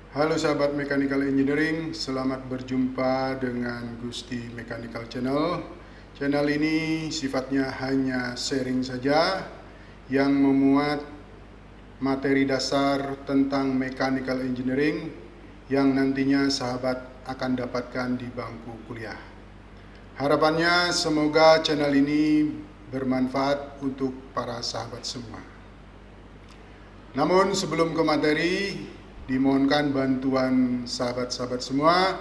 Halo sahabat Mechanical Engineering, selamat berjumpa dengan Gusti Mechanical Channel. Channel ini sifatnya hanya sharing saja yang memuat materi dasar tentang Mechanical Engineering yang nantinya sahabat akan dapatkan di bangku kuliah. Harapannya semoga channel ini bermanfaat untuk para sahabat semua. Namun sebelum ke materi, dimohonkan bantuan sahabat-sahabat semua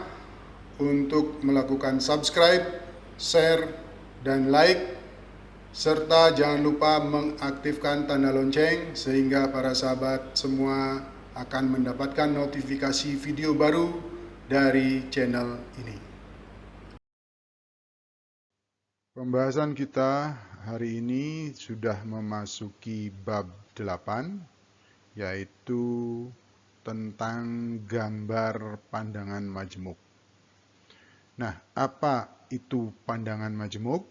untuk melakukan subscribe, share, dan like, serta jangan lupa mengaktifkan tanda lonceng sehingga para sahabat semua akan mendapatkan notifikasi video baru dari channel ini. Pembahasan kita hari ini sudah memasuki bab 8, yaitu tentang gambar pandangan majemuk. Nah, apa itu pandangan majemuk?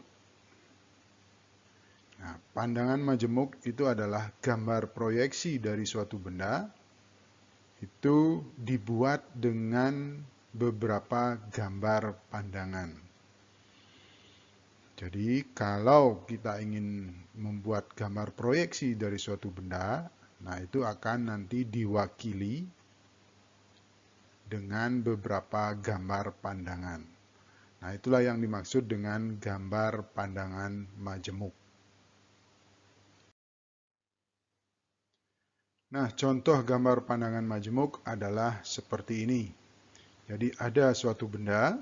Nah, pandangan majemuk itu adalah gambar proyeksi dari suatu benda, itu dibuat dengan beberapa gambar pandangan. Jadi, kalau kita ingin membuat gambar proyeksi dari suatu benda, nah itu akan nanti diwakili dengan beberapa gambar pandangan. Nah, itulah yang dimaksud dengan gambar pandangan majemuk. Nah, contoh gambar pandangan majemuk adalah seperti ini. Jadi ada suatu benda,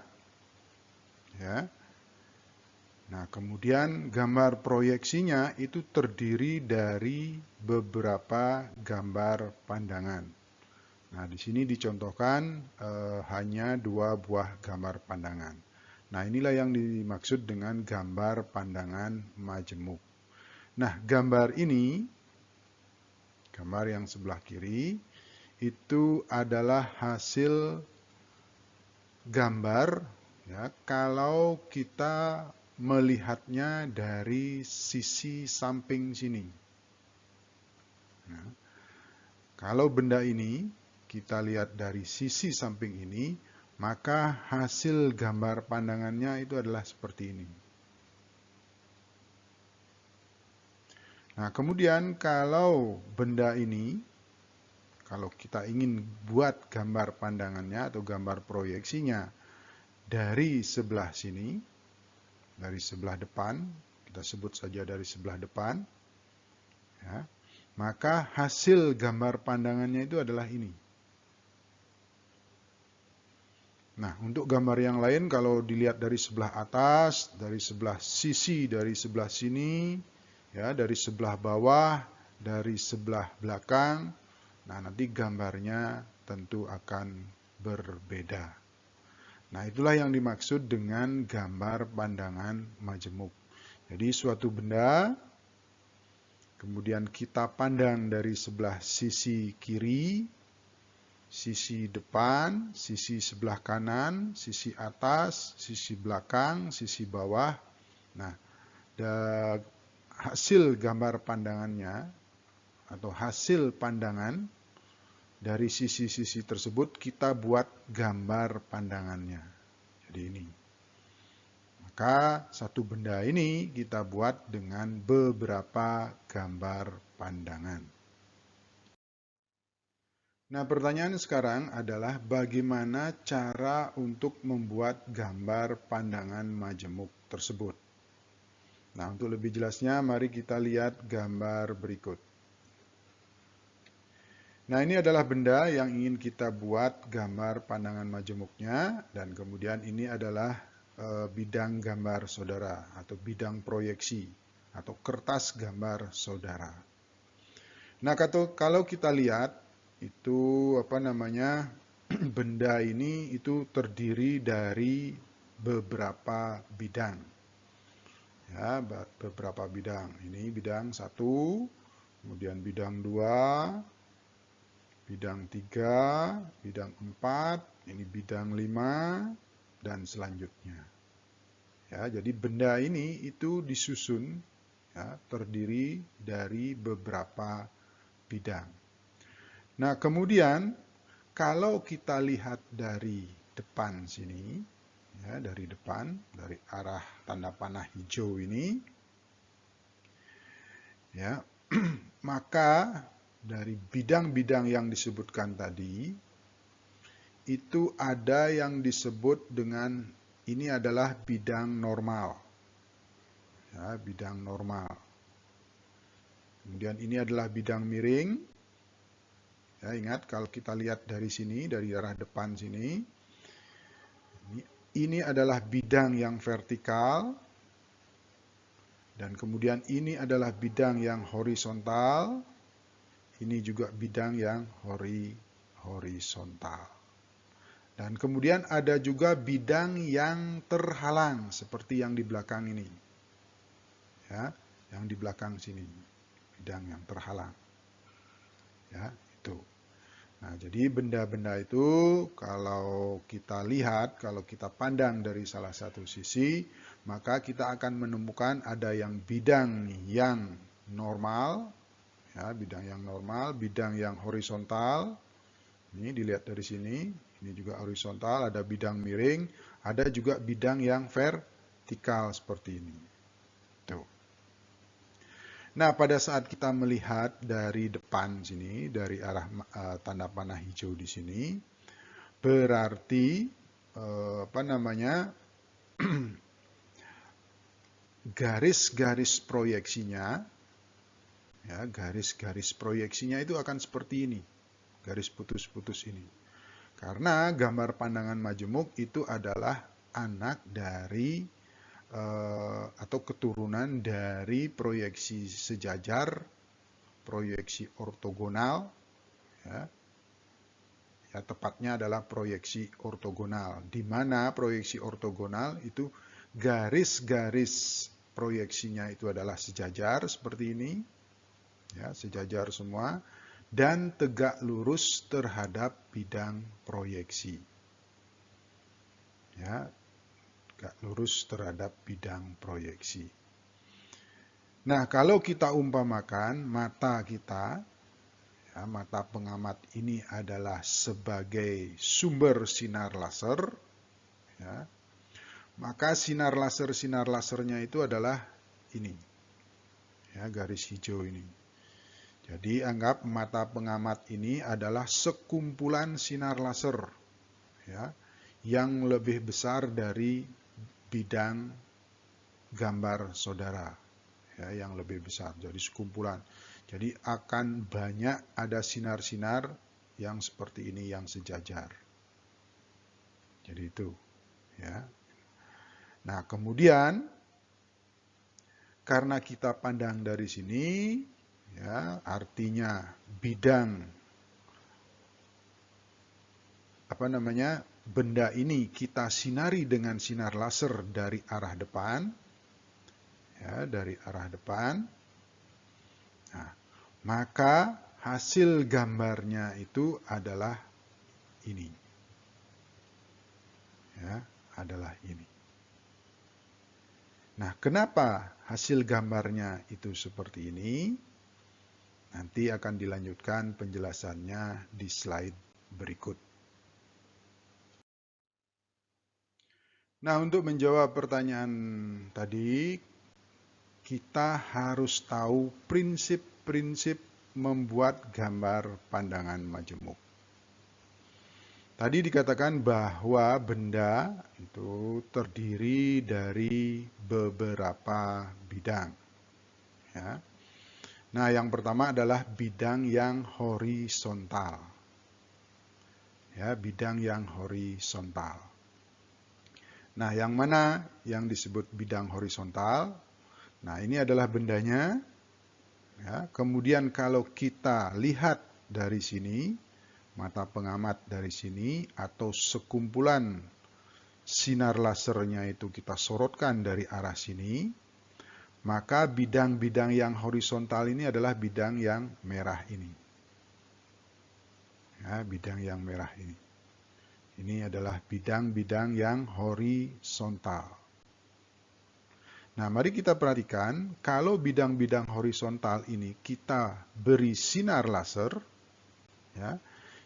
ya. Nah, kemudian gambar proyeksinya itu terdiri dari beberapa gambar pandangan. Nah, di sini dicontohkan hanya 2 buah gambar pandangan. Nah, inilah yang dimaksud dengan gambar pandangan majemuk. Nah, gambar ini, gambar yang sebelah kiri, itu adalah hasil gambar ya, kalau kita melihatnya dari sisi samping sini. Nah, kalau benda ini kita lihat dari sisi samping ini, maka hasil gambar pandangannya itu adalah seperti ini. Nah, kemudian kalau benda ini, kalau kita ingin buat gambar pandangannya atau gambar proyeksinya dari sebelah sini, dari sebelah depan, kita sebut saja dari sebelah depan, ya, maka hasil gambar pandangannya itu adalah ini. Nah, untuk gambar yang lain kalau dilihat dari sebelah atas, dari sebelah sisi, dari sebelah sini, ya, dari sebelah bawah, dari sebelah belakang, nah nanti gambarnya tentu akan berbeda. Nah, itulah yang dimaksud dengan gambar pandangan majemuk. Jadi suatu benda, kemudian kita pandang dari sebelah sisi kiri, sisi depan, sisi sebelah kanan, sisi atas, sisi belakang, sisi bawah. Nah, hasil gambar pandangannya atau hasil pandangan dari sisi-sisi tersebut kita buat gambar pandangannya. Jadi ini. Maka satu benda ini kita buat dengan beberapa gambar pandangan. Nah, pertanyaan sekarang adalah bagaimana cara untuk membuat gambar pandangan majemuk tersebut. Nah, untuk lebih jelasnya mari kita lihat gambar berikut. Nah, ini adalah benda yang ingin kita buat gambar pandangan majemuknya, dan kemudian ini adalah bidang gambar saudara atau bidang proyeksi atau kertas gambar saudara. Nah, kalau kita lihat itu benda ini itu terdiri dari beberapa bidang. Ya, beberapa bidang. Ini bidang 1, kemudian bidang 2, bidang 3, bidang 4, ini bidang 5, dan selanjutnya. Ya, jadi benda ini itu disusun ya, terdiri dari beberapa bidang. Nah, kemudian kalau kita lihat dari depan sini, ya, dari depan, dari arah tanda panah hijau ini, ya, maka dari bidang-bidang yang disebutkan tadi, itu ada yang disebut dengan ini adalah bidang normal, ya, bidang normal. Kemudian ini adalah bidang miring. Ya, ingat kalau kita lihat dari sini, dari arah depan sini, ini adalah bidang yang vertikal, dan kemudian ini adalah bidang yang horizontal, ini juga bidang yang horizontal. Dan kemudian ada juga bidang yang terhalang, seperti yang di belakang ini. Ya, yang di belakang sini, bidang yang terhalang. Ya, itu. Nah, jadi benda-benda itu kalau kita lihat, kalau kita pandang dari salah satu sisi, maka kita akan menemukan ada yang bidang yang normal, ya, bidang yang normal, bidang yang horizontal. Ini dilihat dari sini, ini juga horizontal, ada bidang miring, ada juga bidang yang vertikal seperti ini. Tuh. Nah, pada saat kita melihat dari depan sini, dari arah tanda panah hijau di sini, berarti garis-garis proyeksinya, ya, garis-garis proyeksinya itu akan seperti ini, garis putus-putus ini. Karena gambar pandangan majemuk itu adalah anak dari atau keturunan dari proyeksi sejajar, proyeksi ortogonal, ya, ya, tepatnya adalah proyeksi ortogonal, di mana proyeksi ortogonal itu garis-garis proyeksinya itu adalah sejajar seperti ini, ya, sejajar semua, dan tegak lurus terhadap bidang proyeksi. Ya, tegak lurus terhadap bidang proyeksi. Nah, kalau kita umpamakan mata kita, ya, mata pengamat ini adalah sebagai sumber sinar laser, ya, maka sinar lasernya itu adalah ini, ya, garis hijau ini. Jadi anggap mata pengamat ini adalah sekumpulan sinar laser, ya, yang lebih besar dari bidang gambar saudara, ya, yang lebih besar, jadi sekumpulan. Jadi akan banyak ada sinar-sinar yang seperti ini yang sejajar. Jadi itu, ya. Nah, kemudian karena kita pandang dari sini, ya, artinya bidang benda ini kita sinari dengan sinar laser dari arah depan, ya, dari arah depan. Nah, maka hasil gambarnya itu adalah ini, ya, adalah ini. Nah, kenapa hasil gambarnya itu seperti ini? Nanti akan dilanjutkan penjelasannya di slide berikut. Nah, untuk menjawab pertanyaan tadi, kita harus tahu prinsip-prinsip membuat gambar pandangan majemuk. Tadi dikatakan bahwa benda itu terdiri dari beberapa bidang. Ya. Nah, yang pertama adalah bidang yang horizontal. Ya, bidang yang horizontal. Nah, yang mana yang disebut bidang horizontal? Nah, ini adalah bendanya. Ya, kemudian kalau kita lihat dari sini, mata pengamat dari sini, atau sekumpulan sinar lasernya itu kita sorotkan dari arah sini, maka bidang-bidang yang horizontal ini adalah bidang yang merah ini. Ya, bidang yang merah ini. Ini adalah bidang-bidang yang horizontal. Nah, mari kita perhatikan, kalau bidang-bidang horizontal ini kita beri sinar laser, ya,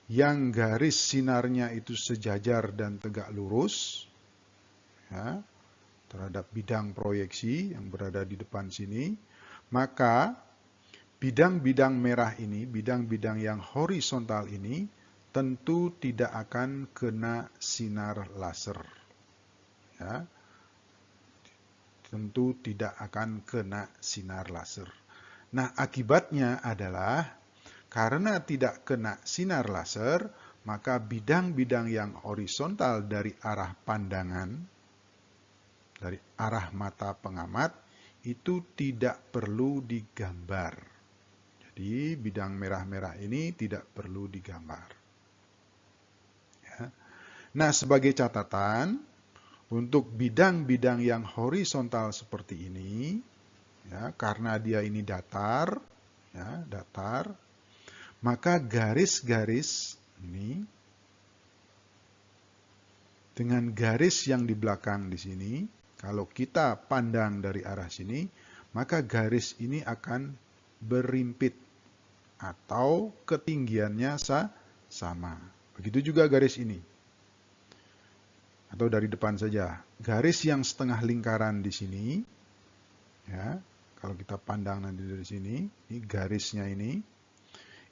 yang garis sinarnya itu sejajar dan tegak lurus, ya, terhadap bidang proyeksi yang berada di depan sini, maka bidang-bidang merah ini, bidang-bidang yang horizontal ini, tentu tidak akan kena sinar laser. Ya, tentu tidak akan kena sinar laser. Nah, akibatnya adalah karena tidak kena sinar laser, maka bidang-bidang yang horizontal dari arah pandangan, dari arah mata pengamat, itu tidak perlu digambar. Jadi bidang merah-merah ini tidak perlu digambar. Ya. Nah, sebagai catatan, untuk bidang-bidang yang horizontal seperti ini, ya, karena dia ini datar, ya, datar, maka garis-garis ini dengan garis yang di belakang di sini, kalau kita pandang dari arah sini, maka garis ini akan berimpit atau ketinggiannya sama. Begitu juga garis ini. Atau dari depan saja. Garis yang setengah lingkaran di sini, ya, kalau kita pandang nanti dari sini, ini garisnya ini,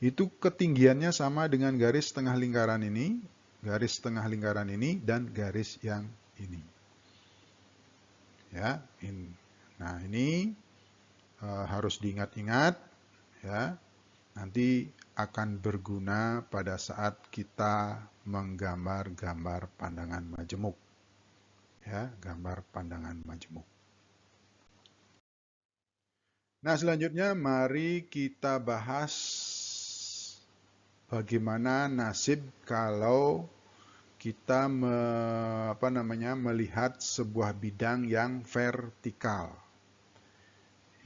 itu ketinggiannya sama dengan garis setengah lingkaran ini, garis setengah lingkaran ini, dan garis yang ini. Ya, ini. Nah, ini harus diingat-ingat, ya. Nanti akan berguna pada saat kita menggambar-gambar pandangan majemuk. Ya, gambar pandangan majemuk. Nah, selanjutnya mari kita bahas bagaimana nasib kalau kita melihat sebuah bidang yang vertikal.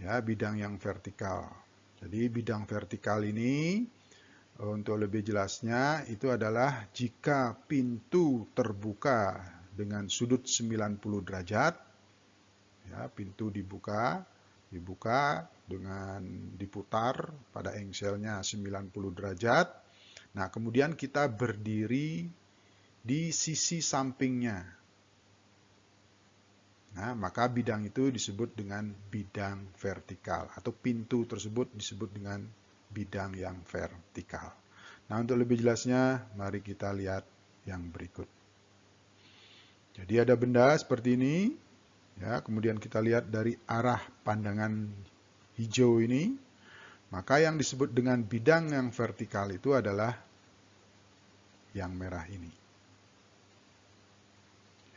Ya, bidang yang vertikal. Jadi bidang vertikal ini, untuk lebih jelasnya, itu adalah jika pintu terbuka dengan sudut 90 derajat, ya, pintu dibuka dengan diputar pada engselnya 90 derajat. Nah, kemudian kita berdiri di sisi sampingnya. Nah, maka bidang itu disebut dengan bidang vertikal, atau pintu tersebut disebut dengan bidang yang vertikal. Nah, untuk lebih jelasnya, mari kita lihat yang berikut. Jadi ada benda seperti ini, ya, kemudian kita lihat dari arah pandangan hijau ini, maka yang disebut dengan bidang yang vertikal itu adalah yang merah ini.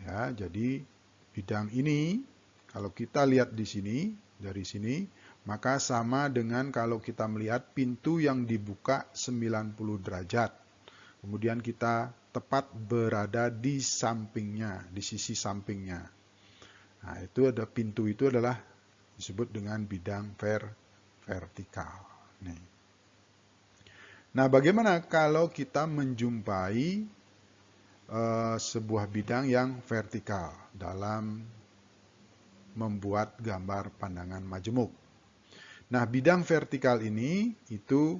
Ya, jadi bidang ini, kalau kita lihat di sini, dari sini, maka sama dengan kalau kita melihat pintu yang dibuka 90 derajat. Kemudian kita tepat berada di sampingnya, di sisi sampingnya. Nah, itu ada pintu itu adalah disebut dengan bidang vertikal. Nih. Nah, bagaimana kalau kita menjumpai sebuah bidang yang vertikal dalam membuat gambar pandangan majemuk? Nah, bidang vertikal ini itu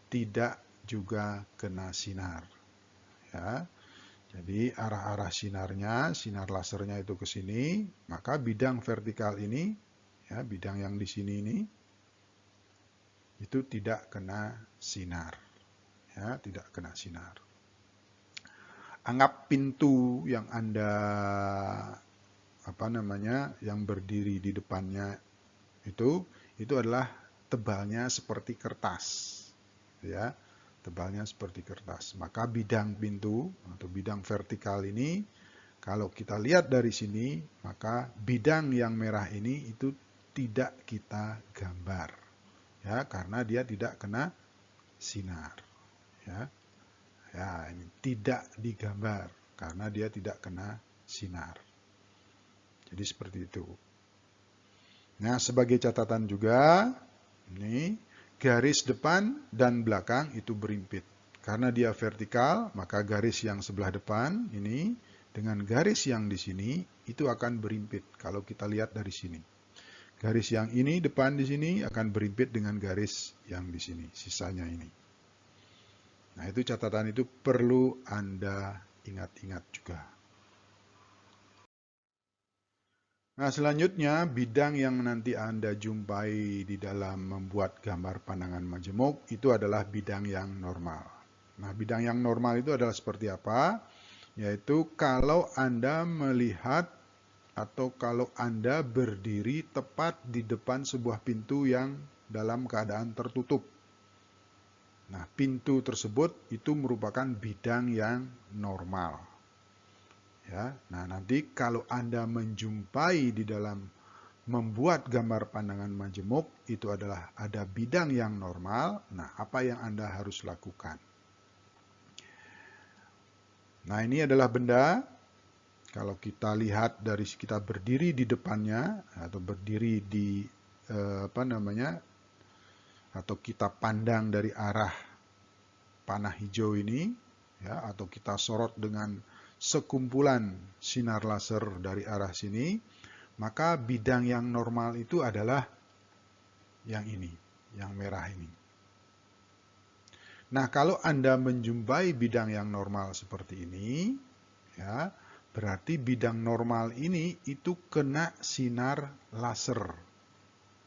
tidak juga kena sinar. Ya. Jadi arah-arah sinarnya, sinar lasernya itu ke sini, maka bidang vertikal ini, ya, bidang yang di sini ini, itu tidak kena sinar. Ya, tidak kena sinar. Anggap pintu yang Anda yang berdiri di depannya itu adalah tebalnya seperti kertas, ya, tebalnya seperti kertas. Maka bidang pintu atau bidang vertikal ini, kalau kita lihat dari sini, maka bidang yang merah ini itu tidak kita gambar, ya, karena dia tidak kena sinar, ya. Ya, ini tidak digambar karena dia tidak kena sinar. Jadi seperti itu. Nah, sebagai catatan juga, ini garis depan dan belakang itu berimpit. Karena dia vertikal, maka garis yang sebelah depan ini dengan garis yang di sini itu akan berimpit kalau kita lihat dari sini. Garis yang ini depan di sini akan berimpit dengan garis yang di sini, sisanya ini. Nah, itu catatan itu perlu Anda ingat-ingat juga. Nah, selanjutnya bidang yang nanti Anda jumpai di dalam membuat gambar pandangan majemuk itu adalah bidang yang normal. Nah, bidang yang normal itu adalah seperti apa? Yaitu kalau Anda melihat atau kalau Anda berdiri tepat di depan sebuah pintu yang dalam keadaan tertutup. Nah, pintu tersebut itu merupakan bidang yang normal. Ya, nah nanti kalau Anda menjumpai di dalam membuat gambar pandangan majemuk itu adalah ada bidang yang normal. Nah, apa yang Anda harus lakukan? Nah, ini adalah benda. Kalau kita lihat dari kita berdiri di depannya atau berdiri di atau kita pandang dari arah panah hijau ini, ya, atau kita sorot dengan sekumpulan sinar laser dari arah sini, maka bidang yang normal itu adalah yang ini, yang merah ini. Nah, kalau Anda menjumpai bidang yang normal seperti ini, ya, berarti bidang normal ini itu kena sinar laser.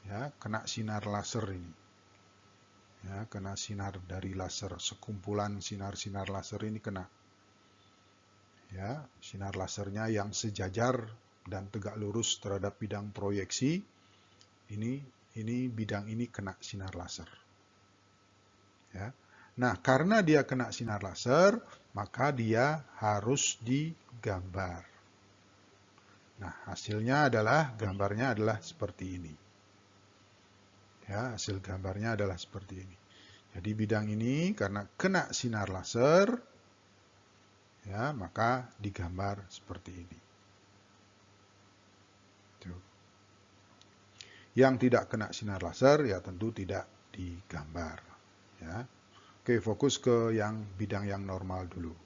Ya, kena sinar laser ini. Ya, kena sinar dari laser, sekumpulan sinar-sinar laser ini kena. Ya, sinar lasernya yang sejajar dan tegak lurus terhadap bidang proyeksi. Ini bidang ini kena sinar laser. Ya. Nah, karena dia kena sinar laser, maka dia harus digambar. Nah, hasilnya adalah gambarnya adalah seperti ini. Ya, hasil gambarnya adalah seperti ini. Jadi bidang ini karena kena sinar laser, ya, maka digambar seperti ini. Tuh. Yang tidak kena sinar laser, ya tentu tidak digambar. Ya. Oke, fokus ke bidang yang normal dulu.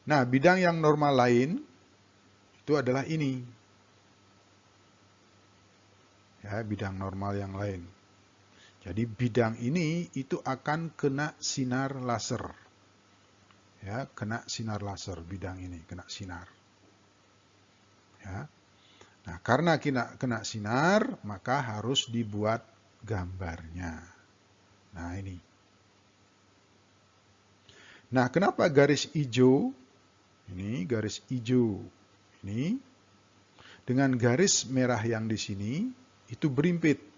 Nah, bidang yang normal lain itu adalah ini. Ya, bidang normal yang lain. Jadi bidang ini itu akan kena sinar laser. Ya, kena sinar laser bidang ini, kena sinar. Ya. Nah, karena kena sinar, maka harus dibuat gambarnya. Nah, ini. Nah, kenapa garis hijau? Ini garis hijau. Ini dengan garis merah yang di sini itu berimpit.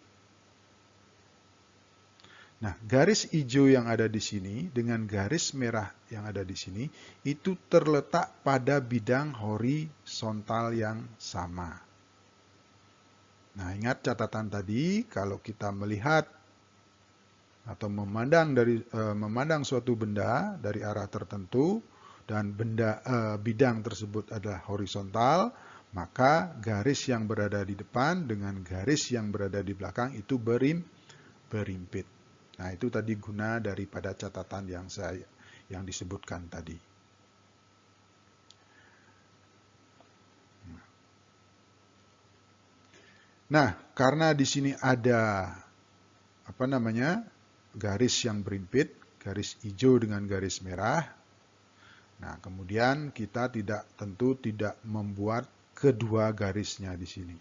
Nah, garis hijau yang ada di sini dengan garis merah yang ada di sini itu terletak pada bidang horizontal yang sama. Nah, ingat catatan tadi, kalau kita melihat atau memandang suatu benda dari arah tertentu dan bidang tersebut adalah horizontal, maka garis yang berada di depan dengan garis yang berada di belakang itu berimpit. Nah, itu tadi guna daripada catatan yang disebutkan tadi. Nah, karena di sini ada garis yang berimpit, garis hijau dengan garis merah. Nah, kemudian kita tentu tidak membuat kedua garisnya di sini.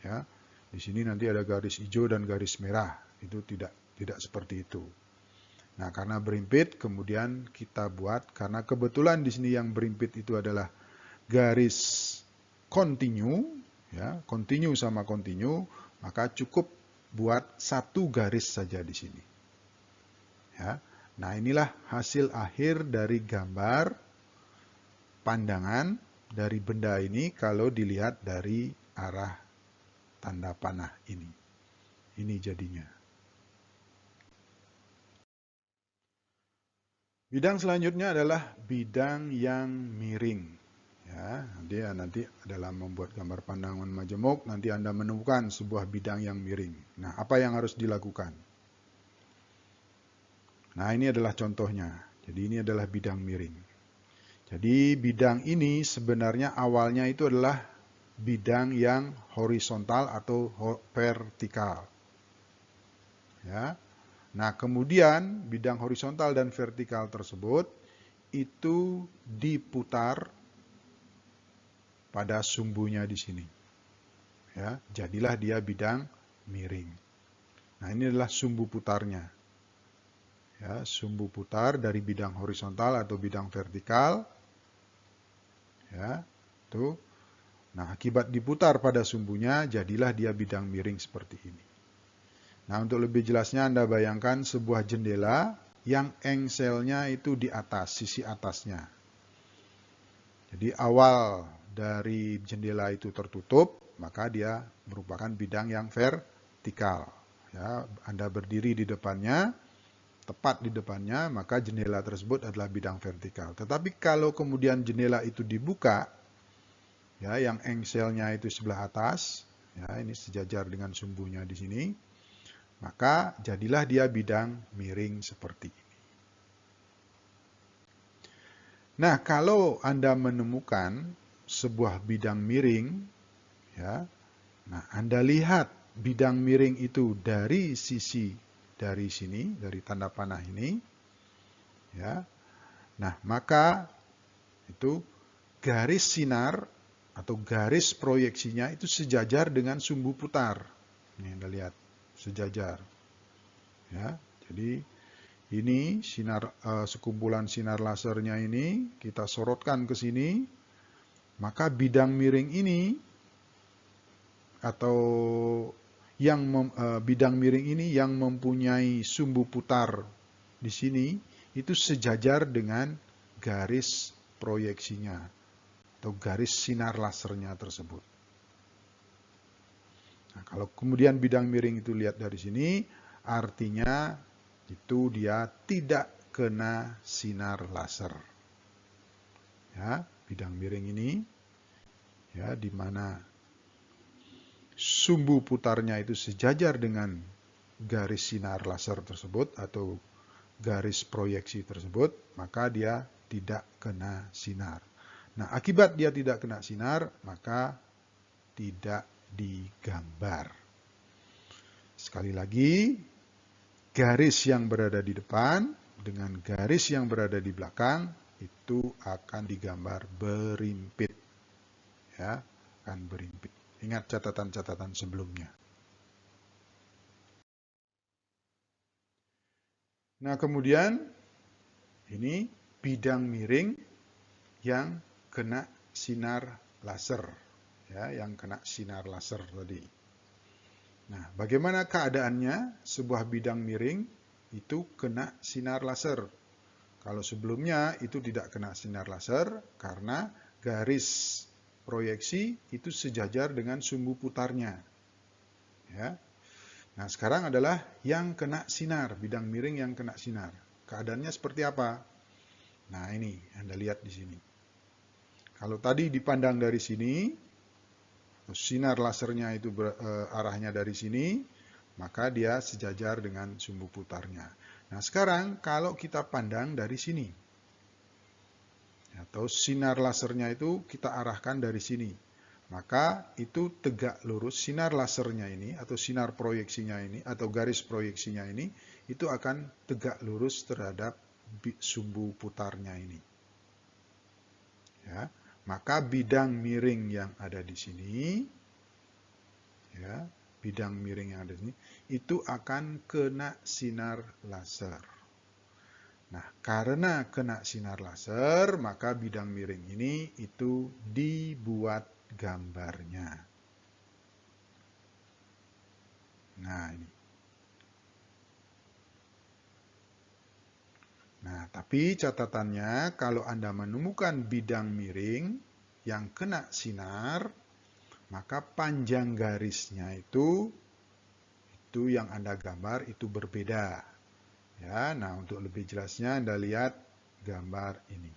Ya, di sini nanti ada garis hijau dan garis merah. Itu tidak seperti itu. Nah, karena berimpit, kemudian kita buat, karena kebetulan di sini yang berimpit itu adalah garis continue, ya, continue sama continue, maka cukup buat satu garis saja di sini. Ya. Nah, inilah hasil akhir dari gambar pandangan dari benda ini kalau dilihat dari arah tanda panah ini. Ini jadinya. Bidang selanjutnya adalah bidang yang miring. Ya, nanti dalam membuat gambar pandangan majemuk, nanti Anda menemukan sebuah bidang yang miring. Nah, apa yang harus dilakukan? Nah, ini adalah contohnya. Jadi ini adalah bidang miring. Jadi bidang ini sebenarnya awalnya itu adalah bidang yang horizontal atau vertikal. Ya. Nah, kemudian bidang horizontal dan vertikal tersebut itu diputar pada sumbunya di sini. Ya, jadilah dia bidang miring. Nah, ini adalah sumbu putarnya. Ya, sumbu putar dari bidang horizontal atau bidang vertikal. Ya, tuh. Nah, akibat diputar pada sumbunya, jadilah dia bidang miring seperti ini. Nah, untuk lebih jelasnya Anda bayangkan sebuah jendela yang engselnya itu di atas, sisi atasnya. Jadi awal dari jendela itu tertutup, maka dia merupakan bidang yang vertikal. Ya, Anda berdiri di depannya, tepat di depannya, maka jendela tersebut adalah bidang vertikal. Tetapi kalau kemudian jendela itu dibuka, ya, yang engselnya itu sebelah atas, ya, ini sejajar dengan sumbunya di sini, maka jadilah dia bidang miring seperti ini. Nah, kalau Anda menemukan sebuah bidang miring, ya, nah Anda lihat bidang miring itu dari sisi dari sini, dari tanda panah ini, ya. Nah, maka itu garis sinar atau garis proyeksinya itu sejajar dengan sumbu putar. Ini Anda lihat, sejajar. Ya, jadi ini sekumpulan sinar lasernya ini kita sorotkan ke sini, maka bidang miring ini atau bidang miring ini yang mempunyai sumbu putar di sini itu sejajar dengan garis proyeksinya atau garis sinar lasernya tersebut. Nah, kalau kemudian bidang miring itu lihat dari sini, artinya itu dia tidak kena sinar laser. Ya, bidang miring ini, ya, di mana sumbu putarnya itu sejajar dengan garis sinar laser tersebut atau garis proyeksi tersebut, maka dia tidak kena sinar. Nah, akibat dia tidak kena sinar, maka tidak digambar. Sekali lagi, garis yang berada di depan dengan garis yang berada di belakang itu akan digambar berimpit. Ya, akan berimpit. Ingat catatan-catatan sebelumnya. Nah, kemudian ini bidang miring yang kena sinar laser. Ya, yang kena sinar laser tadi. Nah, bagaimana keadaannya sebuah bidang miring itu kena sinar laser? Kalau sebelumnya itu tidak kena sinar laser karena garis proyeksi itu sejajar dengan sumbu putarnya. Ya. Nah, sekarang adalah yang kena sinar, bidang miring yang kena sinar. Keadaannya seperti apa? Nah, ini Anda lihat di sini. Kalau tadi dipandang dari sini, sinar lasernya itu arahnya dari sini, maka dia sejajar dengan sumbu putarnya. Nah, sekarang kalau kita pandang dari sini, atau sinar lasernya itu kita arahkan dari sini, maka itu tegak lurus, sinar lasernya ini, atau sinar proyeksinya ini, atau garis proyeksinya ini, itu akan tegak lurus terhadap sumbu putarnya ini. Ya. Maka bidang miring yang ada di sini, ya, bidang miring yang ada di sini, itu akan kena sinar laser. Nah, karena kena sinar laser, maka bidang miring ini itu dibuat gambarnya. Nah, ini. Nah, tapi catatannya kalau Anda menemukan bidang miring yang kena sinar, maka panjang garisnya itu yang Anda gambar itu berbeda. Ya, nah untuk lebih jelasnya Anda lihat gambar ini.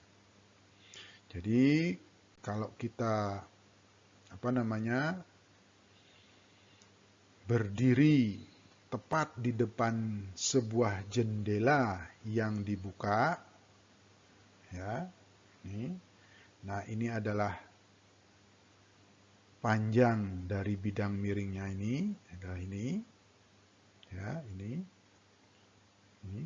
Jadi kalau kita berdiri tepat di depan sebuah jendela yang dibuka, ya, ini. Nah, ini adalah panjang dari bidang miringnya ini, adalah ini, ya, ini. Ini.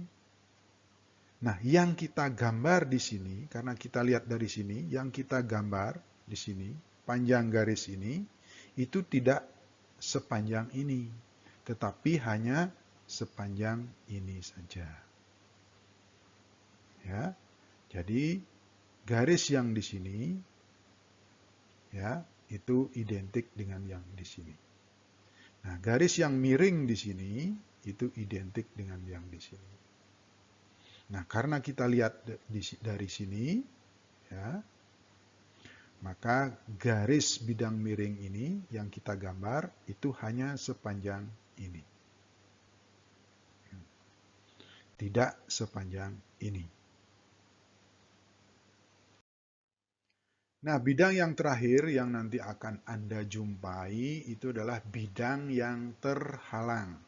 Nah, yang kita gambar di sini, karena kita lihat dari sini, yang kita gambar di sini, panjang garis ini, itu tidak sepanjang ini, tetapi hanya sepanjang ini saja. Ya, jadi garis yang di sini, ya, itu identik dengan yang di sini. Nah, garis yang miring di sini, itu identik dengan yang di sini. Nah, karena kita lihat dari sini, ya, maka garis bidang miring ini yang kita gambar itu hanya sepanjang ini. Tidak sepanjang ini. Nah, bidang yang terakhir yang nanti akan Anda jumpai itu adalah bidang yang terhalang.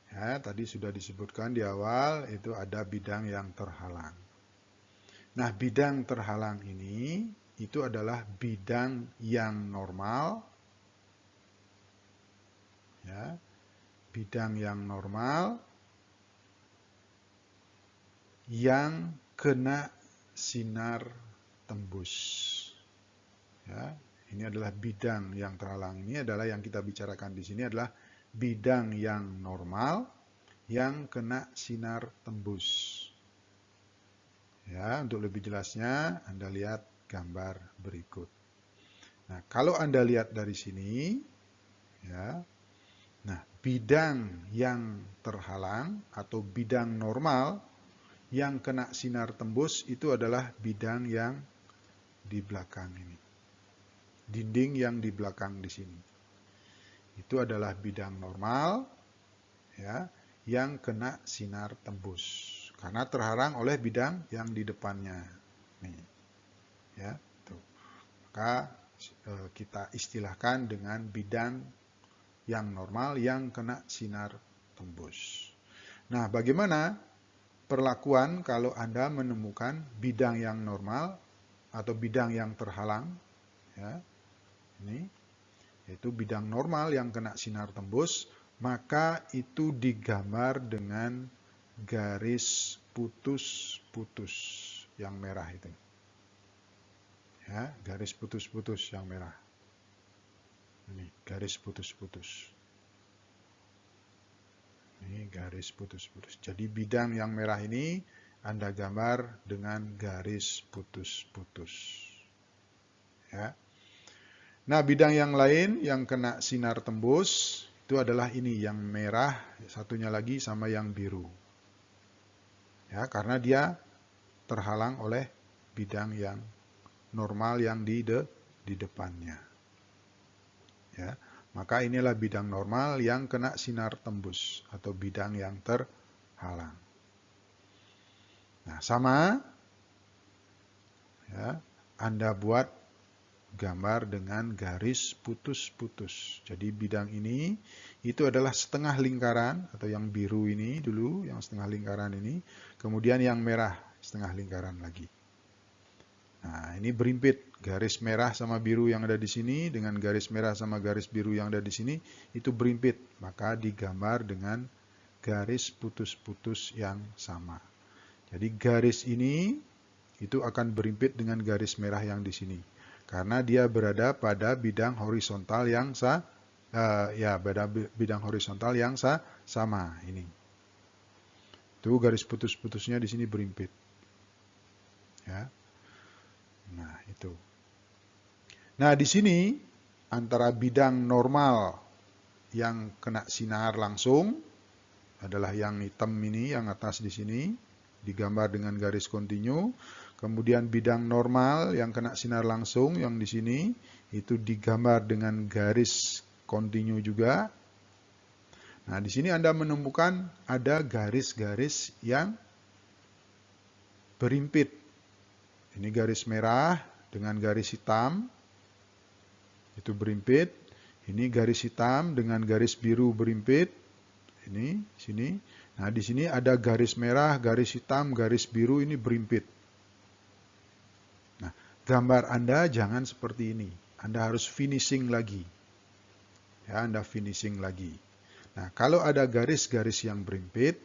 Ya, tadi sudah disebutkan di awal, itu ada bidang yang terhalang. Nah, bidang terhalang ini itu adalah bidang yang normal. Ya, bidang yang normal yang kena sinar tembus. Ya, ini adalah bidang yang terhalang. Ini adalah yang kita bicarakan di sini adalah bidang yang normal yang kena sinar tembus. Ya, untuk lebih jelasnya Anda lihat gambar berikut. Nah, kalau Anda lihat dari sini, ya, nah bidang yang terhalang atau bidang normal yang kena sinar tembus itu adalah bidang yang di belakang ini. Dinding yang di belakang di sini. Itu adalah bidang normal, ya, yang kena sinar tembus karena terhalang oleh bidang yang di depannya. Nih, ya, tuh. Maka kita istilahkan dengan bidang yang normal yang kena sinar tembus. Nah, bagaimana perlakuan kalau Anda menemukan bidang yang normal atau bidang yang terhalang? Ya, ini yaitu bidang normal yang kena sinar tembus, maka itu digambar dengan garis putus-putus yang merah itu. Ya, garis putus-putus yang merah. Ini garis putus-putus. Ini garis putus-putus. Jadi bidang yang merah ini Anda gambar dengan garis putus-putus. Ya. Nah, bidang yang lain yang kena sinar tembus itu adalah ini yang merah, satunya lagi sama yang biru. Ya, karena dia terhalang oleh bidang yang normal yang di depannya. Ya, maka inilah bidang normal yang kena sinar tembus atau bidang yang terhalang. Nah, sama ya, Anda buat gambar dengan garis putus-putus. Jadi bidang ini itu adalah setengah lingkaran atau yang biru ini dulu, yang setengah lingkaran ini, kemudian yang merah setengah lingkaran lagi. Nah, ini berimpit garis merah sama biru yang ada di sini dengan garis merah sama garis biru yang ada di sini itu berimpit, maka digambar dengan garis putus-putus yang sama. Jadi garis ini itu akan berimpit dengan garis merah yang di sini. Karena dia berada pada bidang horizontal yang bidang horizontal yang sama ini. Tuh garis putus-putusnya di sini berimpit. Ya. Nah, itu. Nah, di sini antara bidang normal yang kena sinar langsung adalah yang hitam ini, yang atas di sini digambar dengan garis kontinu. Kemudian bidang normal yang kena sinar langsung yang di sini itu digambar dengan garis kontinu juga. Nah, di sini Anda menemukan ada garis-garis yang berimpit. Ini garis merah dengan garis hitam. Itu berimpit. Ini garis hitam dengan garis biru berimpit. Ini sini. Nah, di sini ada garis merah, garis hitam, garis biru ini berimpit. Nah, gambar Anda jangan seperti ini. Anda harus finishing lagi. Ya, Anda finishing lagi. Nah, kalau ada garis-garis yang berimpit,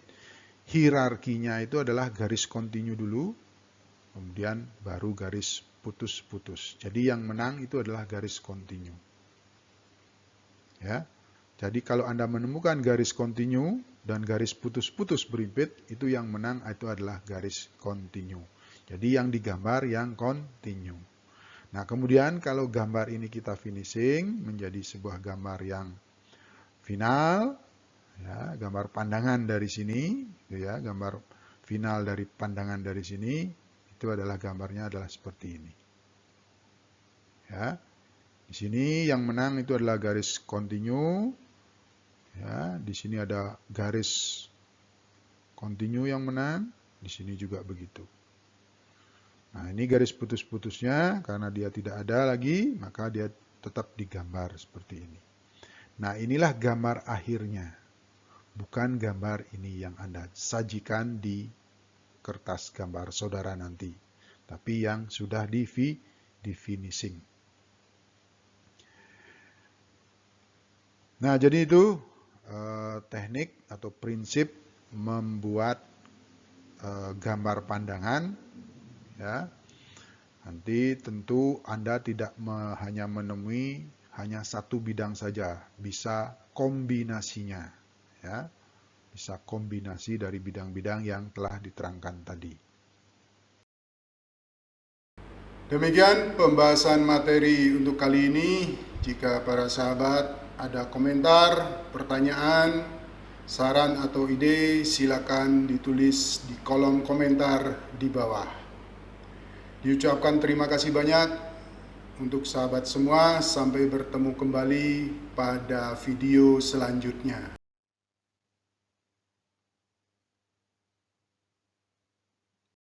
hierarkinya itu adalah garis kontinu dulu, kemudian baru garis putus-putus. Jadi yang menang itu adalah garis kontinu. Ya. Jadi kalau Anda menemukan garis kontinu dan garis putus-putus berimpit, itu yang menang itu adalah garis kontinu. Jadi yang digambar yang kontinu. Nah, kemudian kalau gambar ini kita finishing menjadi sebuah gambar yang final, ya, gambar pandangan dari sini, ya, gambar final dari pandangan dari sini, itu adalah gambarnya adalah seperti ini. Ya. Di sini yang menang itu adalah garis kontinu. Ya, di sini ada garis kontinu yang menang, di sini juga begitu. Nah, ini garis putus-putusnya, karena dia tidak ada lagi, maka dia tetap digambar seperti ini. Nah, inilah gambar akhirnya. Bukan gambar ini yang Anda sajikan di kertas gambar saudara nanti. Tapi yang sudah di finishing. Nah, jadi itu teknik atau prinsip membuat gambar pandangan. Ya, nanti tentu Anda tidak hanya menemui hanya satu bidang saja, bisa kombinasinya, ya, bisa kombinasi dari bidang-bidang yang telah diterangkan tadi. Demikian pembahasan materi untuk kali ini. Jika para sahabat ada komentar, pertanyaan, saran atau ide, silakan ditulis di kolom komentar di bawah. Diucapkan terima kasih banyak untuk sahabat semua. Sampai bertemu kembali pada video selanjutnya.